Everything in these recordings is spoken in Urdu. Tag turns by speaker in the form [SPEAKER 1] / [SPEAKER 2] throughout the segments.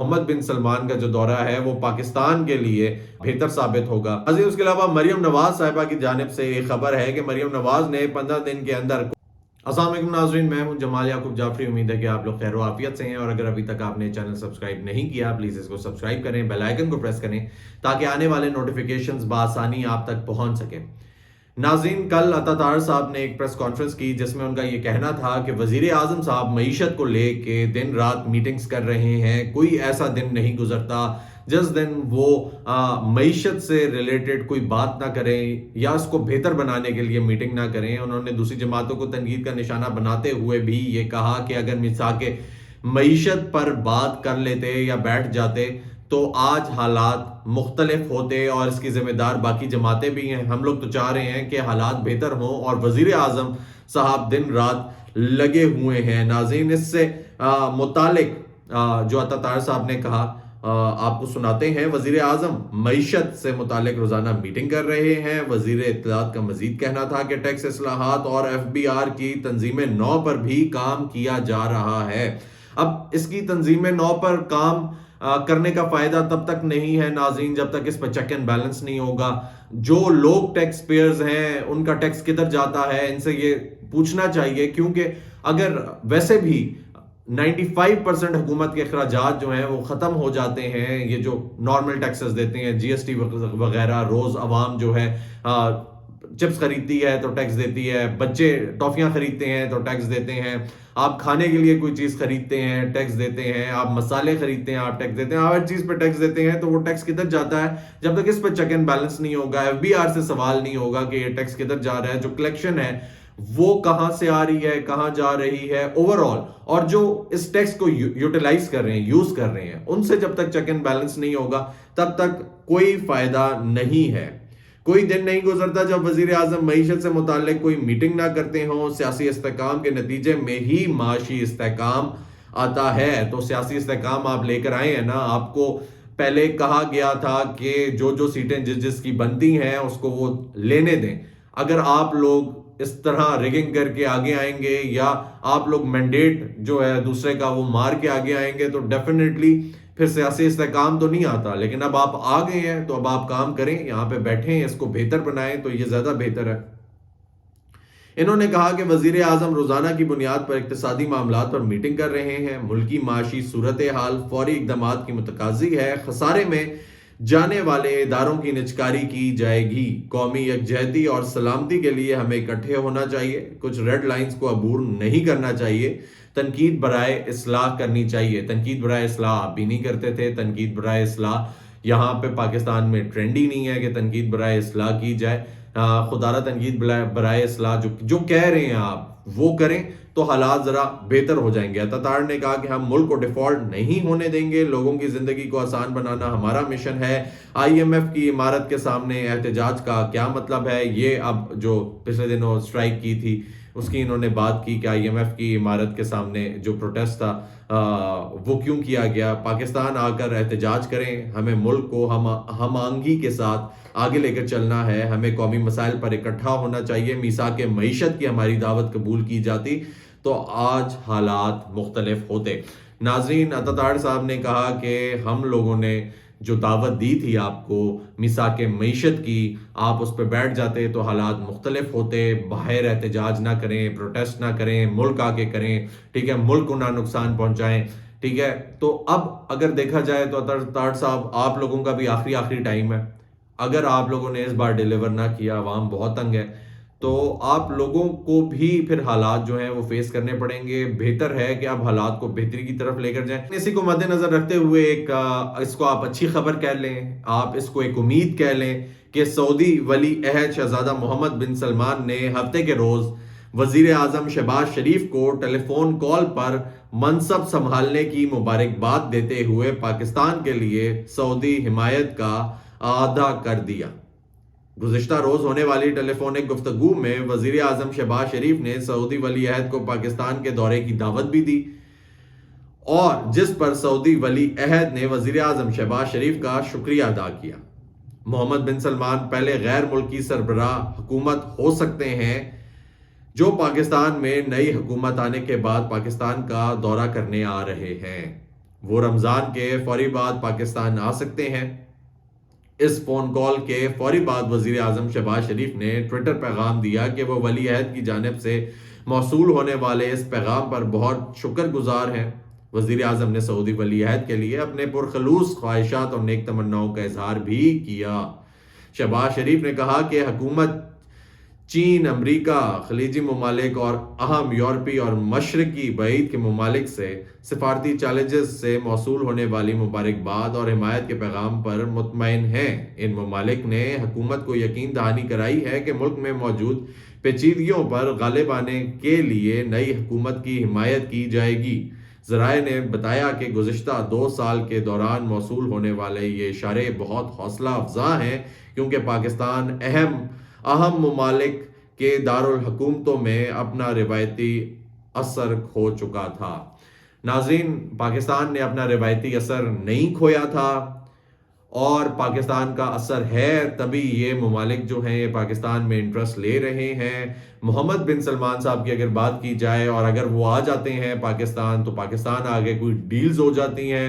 [SPEAKER 1] محمد بن سلمان کا جو دورہ ہے وہ پاکستان کے لیے بہتر ثابت ہوگا۔ اس کے علاوہ مریم نواز صاحبہ کی جانب سے یہ خبر ہے کہ مریم نواز نے 15 دن کے اندر... السلام علیکم ناظرین، میں ہوں جمال یعقوب جعفری۔ امید ہے کہ آپ لوگ خیر و عافیت سے ہیں، اور اگر ابھی تک آپ نے چینل سبسکرائب نہیں کیا پلیز اس کو سبسکرائب کریں، بیل آئیکن کو پریس کریں تاکہ آنے والے نوٹیفیکیشنز بآسانی آپ تک پہنچ سکیں۔ ناظرین، کل عطا طاہر صاحب نے ایک پریس کانفرنس کی جس میں ان کا یہ کہنا تھا کہ وزیر اعظم صاحب معیشت کو لے کے دن رات میٹنگز کر رہے ہیں، کوئی ایسا دن نہیں گزرتا جس دن وہ معیشت سے ریلیٹڈ کوئی بات نہ کریں یا اس کو بہتر بنانے کے لیے میٹنگ نہ کریں۔ انہوں نے دوسری جماعتوں کو تنقید کا نشانہ بناتے ہوئے بھی یہ کہا کہ اگر مساق معیشت پر بات کر لیتے یا بیٹھ جاتے تو آج حالات مختلف ہوتے، اور اس کی ذمہ دار باقی جماعتیں بھی ہیں۔ ہم لوگ تو چاہ رہے ہیں کہ حالات بہتر ہوں، اور وزیر اعظم صاحب دن رات لگے ہوئے ہیں۔ ناظرین، اس سے متعلق جو عطا طاہر صاحب نے کہا آپ کو سناتے ہیں۔ وزیر اعظم معیشت سے متعلق روزانہ میٹنگ کر رہے ہیں۔ وزیر اطلاعات کا مزید کہنا تھا کہ ٹیکس اصلاحات اور FBR کی تنظیم نو پر بھی کام کیا جا رہا ہے۔ اب اس کی تنظیم نو پر کام کرنے کا فائدہ تب تک نہیں ہے ناظرین جب تک اس پر چیک اینڈ بیلنس نہیں ہوگا۔ جو لوگ ٹیکس پیئرز ہیں ان کا ٹیکس کدھر جاتا ہے، ان سے یہ پوچھنا چاہیے، کیونکہ اگر ویسے بھی 95% حکومت کے اخراجات جو ہیں وہ ختم ہو جاتے ہیں، یہ جو نارمل ٹیکسز دیتے ہیں GST وغیرہ، روز عوام جو ہے چپس خریدتی ہے تو ٹیکس دیتی ہے، بچے ٹافیاں خریدتے ہیں تو ٹیکس دیتے ہیں، آپ کھانے کے لیے کوئی چیز خریدتے ہیں ٹیکس دیتے ہیں، آپ مسالے خریدتے ہیں آپ ٹیکس دیتے ہیں، ہر چیز پہ ٹیکس دیتے ہیں، تو وہ ٹیکس کدھر جاتا ہے جب تک اس پہ چیک اینڈ بیلنس نہیں ہوگا، FBR سے سوال نہیں ہوگا کہ یہ ٹیکس کدھر جا رہا ہے، جو کلیکشن ہے وہ کہاں سے آ رہی ہے، کہاں جا رہی ہے اوورآل، اور جو اس ٹیکس کو یوٹیلائز کر رہے ہیں، یوز کر رہے ہیں، ان سے جب تک چیک اینڈ بیلنس نہیں ہوگا تب تک کوئی فائدہ نہیں ہے۔ کوئی دن نہیں گزرتا جب وزیر اعظم معیشت سے متعلق کوئی میٹنگ نہ کرتے ہوں۔ سیاسی استحکام کے نتیجے میں ہی معاشی استحکام آتا ہے، تو سیاسی استحکام آپ لے کر آئے ہیں نا۔ آپ کو پہلے کہا گیا تھا کہ جو سیٹیں جس کی بنتی ہیں اس کو وہ لینے دیں۔ اگر آپ لوگ اس طرح ریگنگ کر کے آگے آئیں گے یا آپ لوگ مینڈیٹ جو ہے دوسرے کا وہ مار کے آگے آئیں گے تو ڈیفینیٹلی پھر سیاسی استحکام تو نہیں آتا۔ لیکن اب آپ آ گئے ہیں تو اب آپ کام کریں، یہاں پہ بیٹھیں، اس کو بہتر بنائیں تو یہ زیادہ بہتر ہے۔ انہوں نے کہا کہ وزیر اعظم روزانہ کی بنیاد پر اقتصادی معاملات پر میٹنگ کر رہے ہیں۔ ملکی معاشی صورتحال فوری اقدامات کی متقاضی ہے۔ خسارے میں جانے والے اداروں کی نجکاری کی جائے گی۔ قومی یکجہتی اور سلامتی کے لیے ہمیں اکٹھے ہونا چاہیے، کچھ ریڈ لائنز کو عبور نہیں کرنا چاہیے۔ تنقید برائے اصلاح کرنی چاہیے۔ تنقید برائے اصلاح آپ بھی نہیں کرتے تھے۔ تنقید برائے اصلاح یہاں پہ پاکستان میں ٹرینڈ ہی نہیں ہے کہ تنقید برائے اصلاح کی جائے۔ خدا را تنقید برائے اصلاح جو کہہ رہے ہیں آپ وہ کریں تو حالات ذرا بہتر ہو جائیں گے۔ عطا طاہر نے کہا کہ ہم ملک کو ڈیفالٹ نہیں ہونے دیں گے، لوگوں کی زندگی کو آسان بنانا ہمارا مشن ہے۔ IMF کی عمارت کے سامنے احتجاج کا کیا مطلب ہے؟ یہ اب جو پچھلے دنوں سٹرائک کی تھی اس کی انہوں نے بات کی کہ IMF کی عمارت کے سامنے جو پروٹیسٹ تھا وہ کیوں کیا گیا۔ پاکستان آ کر احتجاج کریں، ہمیں ملک کو ہم آہنگی کے ساتھ آگے لے کر چلنا ہے، ہمیں قومی مسائل پر اکٹھا ہونا چاہیے۔ میثاق معیشت کی ہماری دعوت قبول کی جاتی تو آج حالات مختلف ہوتے۔ ناظرین، عطا طاہر صاحب نے کہا کہ ہم لوگوں نے جو دعوت دی تھی آپ کو میثاق معیشت کی، آپ اس پہ بیٹھ جاتے تو حالات مختلف ہوتے۔ باہر احتجاج نہ کریں، پروٹیسٹ نہ کریں، ملک آ کے کریں، ٹھیک ہے، ملک کو نہ نقصان پہنچائیں، ٹھیک ہے۔ تو اب اگر دیکھا جائے تو عطا طاہر صاحب آپ لوگوں کا بھی آخری ٹائم ہے۔ اگر آپ لوگوں نے اس بار ڈیلیور نہ کیا، عوام بہت تنگ ہے، تو آپ لوگوں کو بھی پھر حالات جو ہیں وہ فیس کرنے پڑیں گے۔ بہتر ہے کہ آپ حالات کو بہتری کی طرف لے کر جائیں۔ اسی کو مد نظر رکھتے ہوئے اس کو آپ اچھی خبر کہہ لیں، آپ اس کو ایک امید کہہ لیں کہ سعودی ولی عہد شہزادہ محمد بن سلمان نے ہفتے کے روز وزیر اعظم شہباز شریف کو ٹیلی فون کال پر منصب سنبھالنے کی مبارکباد دیتے ہوئے پاکستان کے لیے سعودی حمایت کا اعادہ کر دیا۔ گزشتہ روز ہونے والی ٹیلی فونک گفتگو میں وزیر اعظم شہباز شریف نے سعودی ولی عہد کو پاکستان کے دورے کی دعوت بھی دی، اور جس پر سعودی ولی عہد نے وزیر اعظم شہباز شریف کا شکریہ ادا کیا۔ محمد بن سلمان پہلے غیر ملکی سربراہ حکومت ہو سکتے ہیں جو پاکستان میں نئی حکومت آنے کے بعد پاکستان کا دورہ کرنے آ رہے ہیں۔ وہ رمضان کے فوری بعد پاکستان آ سکتے ہیں۔ اس فون کال کے فوری بعد وزیر اعظم شہباز شریف نے ٹویٹر پیغام دیا کہ وہ ولی عہد کی جانب سے موصول ہونے والے اس پیغام پر بہت شکر گزار ہیں۔ وزیر اعظم نے سعودی ولی عہد کے لیے اپنے پرخلوص خواہشات اور نیک تمناؤں کا اظہار بھی کیا۔ شہباز شریف نے کہا کہ حکومت چین، امریکہ، خلیجی ممالک اور اہم یورپی اور مشرقی بعید کے ممالک سے سفارتی چیلنجز سے موصول ہونے والی مبارکباد اور حمایت کے پیغام پر مطمئن ہیں۔ ان ممالک نے حکومت کو یقین دہانی کرائی ہے کہ ملک میں موجود پیچیدگیوں پر غالب آنے کے لیے نئی حکومت کی حمایت کی جائے گی۔ ذرائع نے بتایا کہ گزشتہ 2 سال کے دوران موصول ہونے والے یہ اشارے بہت حوصلہ افزا ہیں، کیونکہ پاکستان اہم ممالک کے دارالحکومتوں میں اپنا روایتی اثر کھو چکا تھا۔ ناظرین، پاکستان نے اپنا روایتی اثر نہیں کھویا تھا اور پاکستان کا اثر ہے، تبھی یہ ممالک جو ہیں یہ پاکستان میں انٹرسٹ لے رہے ہیں۔ محمد بن سلمان صاحب کی اگر بات کی جائے اور اگر وہ آ جاتے ہیں پاکستان، تو پاکستان آگے کوئی ڈیلز ہو جاتی ہیں،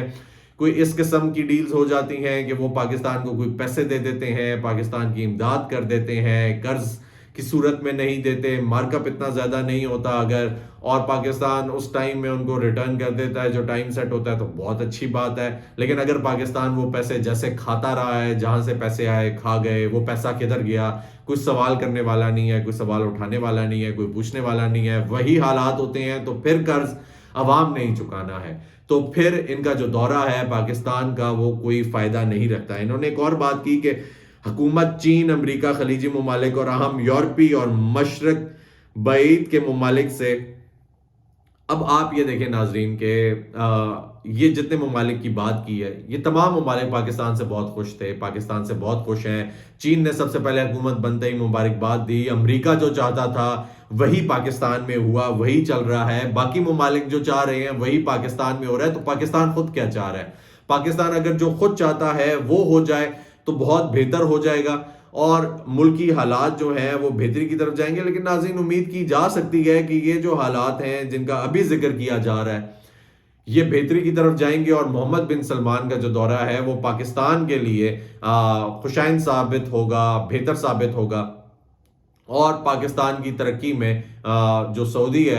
[SPEAKER 1] کوئی اس قسم کی ڈیلز ہو جاتی ہیں کہ وہ پاکستان کو کوئی پیسے دے دیتے ہیں، پاکستان کی امداد کر دیتے ہیں، قرض کی صورت میں نہیں دیتے، مارک اپ اتنا زیادہ نہیں ہوتا اگر، اور پاکستان اس ٹائم میں ان کو ریٹرن کر دیتا ہے جو ٹائم سیٹ ہوتا ہے، تو بہت اچھی بات ہے۔ لیکن اگر پاکستان وہ پیسے جیسے کھاتا رہا ہے، جہاں سے پیسے آئے کھا گئے، وہ پیسہ کدھر گیا، کوئی سوال کرنے والا نہیں ہے، کوئی سوال اٹھانے والا نہیں ہے، کوئی پوچھنے والا نہیں ہے، وہی حالات ہوتے ہیں، تو پھر قرض عوام نہیں چکانا ہے، تو پھر ان کا جو دورہ ہے پاکستان کا وہ کوئی فائدہ نہیں رکھتا۔ انہوں نے ایک اور بات کی کہ حکومت چین، امریکہ، خلیجی ممالک اور اہم یورپی اور مشرق بعید کے ممالک سے، اب آپ یہ دیکھیں ناظرین کہ یہ جتنے ممالک کی بات کی ہے، یہ تمام ممالک پاکستان سے بہت خوش تھے، پاکستان سے بہت خوش ہیں۔ چین نے سب سے پہلے حکومت بنتے ہی مبارکباد دی، امریکہ جو چاہتا تھا وہی پاکستان میں ہوا، وہی چل رہا ہے، باقی ممالک جو چاہ رہے ہیں وہی پاکستان میں ہو رہا ہے۔ تو پاکستان خود کیا چاہ رہا ہے؟ پاکستان اگر جو خود چاہتا ہے وہ ہو جائے تو بہت بہتر ہو جائے گا اور ملکی حالات جو ہیں وہ بہتری کی طرف جائیں گے۔ لیکن ناظرین، امید کی جا سکتی ہے کہ یہ جو حالات ہیں جن کا ابھی ذکر کیا جا رہا ہے یہ بہتری کی طرف جائیں گے، اور محمد بن سلمان کا جو دورہ ہے وہ پاکستان کے لیے خوشائن ثابت ہوگا، بہتر ثابت ہوگا، اور پاکستان کی ترقی میں جو سعودی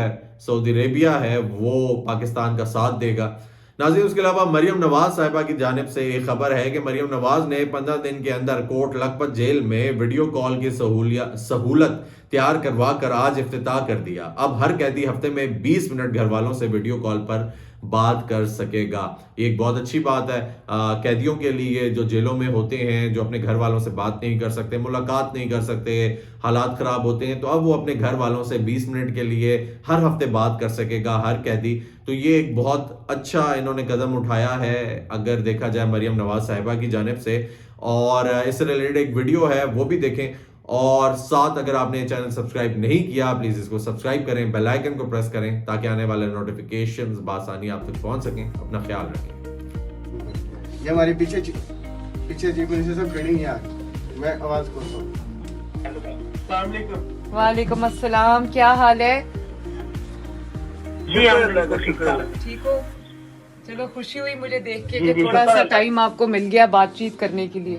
[SPEAKER 1] عربیہ ہے وہ پاکستان کا ساتھ دے گا۔ ناظرین، اس کے علاوہ مریم نواز صاحبہ کی جانب سے یہ خبر ہے کہ مریم نواز نے 15 دن کے اندر کوٹ لکھپت جیل میں ویڈیو کال کی سہولت تیار کروا کر آج افتتاح کر دیا۔ اب ہر قیدی ہفتے میں 20 منٹ گھر والوں سے ویڈیو کال پر بات کر سکے گا۔ یہ ایک بہت اچھی بات ہے قیدیوں کے لیے جو جیلوں میں ہوتے ہیں، جو اپنے گھر والوں سے بات نہیں کر سکتے، ملاقات نہیں کر سکتے، حالات خراب ہوتے ہیں، تو اب وہ اپنے گھر والوں سے 20 منٹ کے لیے ہر ہفتے بات کر سکے گا ہر قیدی۔ تو یہ ایک بہت اچھا انہوں نے قدم اٹھایا ہے اگر دیکھا جائے مریم نواز صاحبہ کی جانب سے، اور اس سے ریلیٹڈ ایک ویڈیو ہے وہ بھی دیکھیں، اور ساتھ اگر آپ نے یہ چینل سبسکرائب نہیں کیا پلیز اس کو سبسکرائب کریں، بیل آئیکن کو پریس کریں تاکہ آنے والے نوٹیفیکیشنز بآسانی آپ تک پہنچ سکیں۔ اپنا خیال رکھیں۔
[SPEAKER 2] یہ ہمارے پیچھے چیف منسٹر صاحب ٹریننگ ہے، میں آواز کرتا ہوں۔ السلام علیکم۔
[SPEAKER 3] وعلیکم السلام، کیا حال ہے؟
[SPEAKER 4] جی الحمدللہ
[SPEAKER 3] ٹھیک ہو؟ چلو خوشی ہوئی مجھے دیکھ کے کہ تھوڑا سا ٹائم آپ کو مل گیا بات چیت کرنے کے لیے۔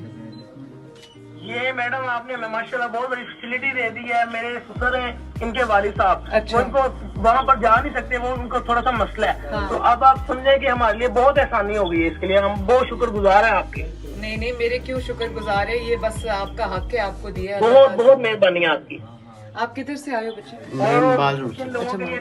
[SPEAKER 4] یہ میڈم آپ نے ماشاءاللہ بہت بڑی فیسلٹی دے دی ہے۔ میرے سسر ہیں ان کے والد صاحب،
[SPEAKER 3] اچھا،
[SPEAKER 4] وہ ان کو وہاں پر جا نہیں سکتے، وہ ان کو تھوڑا سا مسئلہ ہے، تو اب آپ سمجھیں کہ ہمارے لیے بہت آسانی ہو گئی ہے، اس کے لیے ہم بہت شکر گزار ہیں آپ کے۔
[SPEAKER 3] نہیں میرے کیوں شکر گزار ہے، یہ بس آپ کا حق ہے، آپ کو دیا ہے۔
[SPEAKER 4] بہت بہت مہربانی آپ کی۔
[SPEAKER 3] آپ کدھر سے آئے ہو بچے؟
[SPEAKER 2] میں بازو سے۔
[SPEAKER 4] لوگوں کے لیے